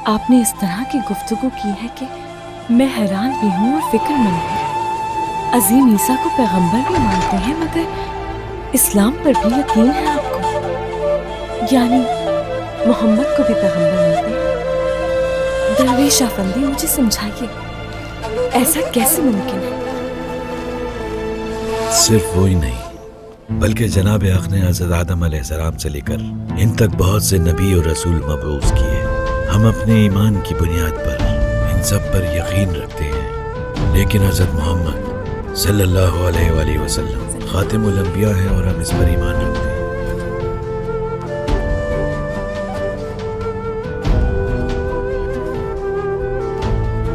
آپ نے اس طرح کی گفتگو کی ہے کہ میں حیران بھی ہوں اور فکر مند بھی۔ عظیم عیسیٰ کو پیغمبر بھی مانتے ہیں مگر اسلام پر بھی یقین ہے آپ کو، یعنی محمد کو بھی پیغمبر مانتے ہیں؟ درویش افندی مجھے سمجھائیے ایسا کیسے ممکن ہے؟ صرف وہی نہیں بلکہ جناب حق نے حضرت آدم علیہ السلام سے لے کر ان تک بہت سے نبی اور رسول مبعوث کیے۔ ہم اپنے ایمان کی بنیاد پر ان سب پر یقین رکھتے ہیں، لیکن حضرت محمد صلی اللہ علیہ وآلہ وسلم خاتم الانبیاء ہے اور ہم اس پر ایمان رکھتے ہیں۔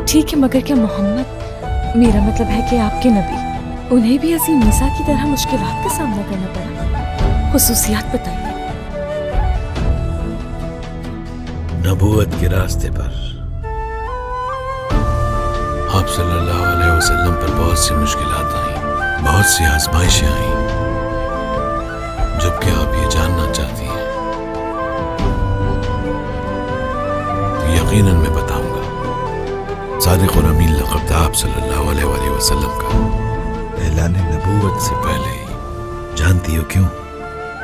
ٹھیک ہے، مگر کیا محمد، میرا مطلب ہے کہ آپ کے نبی، انہیں بھی عظیم عیسیٰ کی طرح مشکلات کا سامنا کرنا پڑا؟ خصوصیات بتائیے۔ نبوت کے راستے پر آپ صلی اللہ علیہ وسلم پر بہت سی مشکلات آئیں، بہت سی آزمائشیں آئیں، جبکہ آپ یہ جاننا چاہتی ہیں تو یقیناً میں بتاؤں گا۔ صادق اور امین لقب تھا آپ صلی اللہ علیہ وآلہ وسلم کا اعلان نبوت سے پہلے ہی۔ جانتی ہو کیوں؟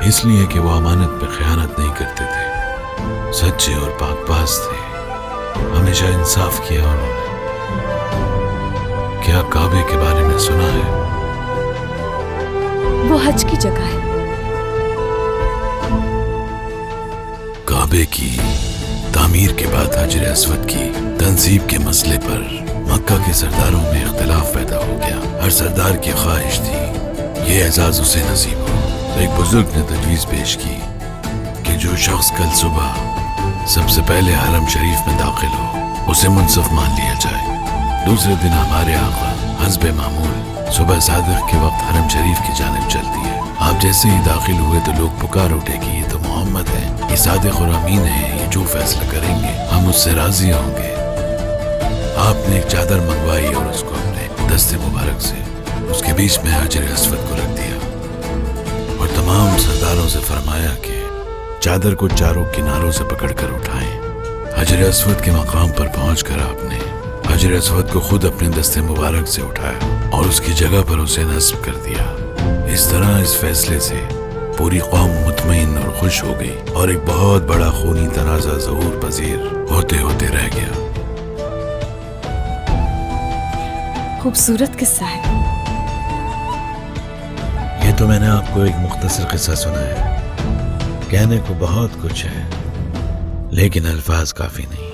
اس لیے کہ وہ امانت پہ خیانت نہیں کرتے تھے، سچے اور پاک باز تھے، ہمیشہ انصاف کیا انہوں نے۔ کیا کعبے کے بارے میں سنا ہے؟ وہ حج کی جگہ ہے۔ کعبے کی تعمیر کے بعد حجر اسود کی تنصیب کے مسئلے پر مکہ کے سرداروں میں اختلاف پیدا ہو گیا۔ ہر سردار کی خواہش تھی یہ اعزاز اسے نصیب ہو، تو ایک بزرگ نے تجویز پیش کی کہ جو شخص کل صبح سب سے پہلے حرم شریف میں داخل ہو اسے منصف مان لیا جائے۔ دوسرے دن ہمارے آقا حسب معمول صبح صادق کے وقت حرم شریف کی جانب چل دیے۔ آپ جیسے ہی داخل ہوئے تو لوگ پکار اٹھے کہ یہ تو محمد ہے، یہ صادق اور امین ہے، یہ جو فیصلہ کریں گے ہم اس سے راضی ہوں گے۔ آپ نے ایک چادر منگوائی اور اس کو اپنے دستے مبارک سے اس کے بیچ میں حجر اسود کو رکھ دیا اور تمام سرداروں سے فرمایا کہ چادر کو چاروں کناروں سے پکڑ کر اٹھائیں۔ حجر اسود کے مقام پر پہنچ کر آپ نے حجر اسود کو خود اپنے دستے مبارک سے اٹھایا اور اس کی جگہ پر اسے نصب کر دیا۔ اس طرح اس فیصلے سے پوری قوم مطمئن اور خوش ہو گئی اور ایک بہت بڑا خونی تنازع ظہور پذیر ہوتے ہوتے رہ گیا۔ خوبصورت قصہ ہے۔ یہ تو میں نے آپ کو ایک مختصر قصہ سنایا ہے، کہنے کو بہت کچھ ہے لیکن الفاظ کافی نہیں۔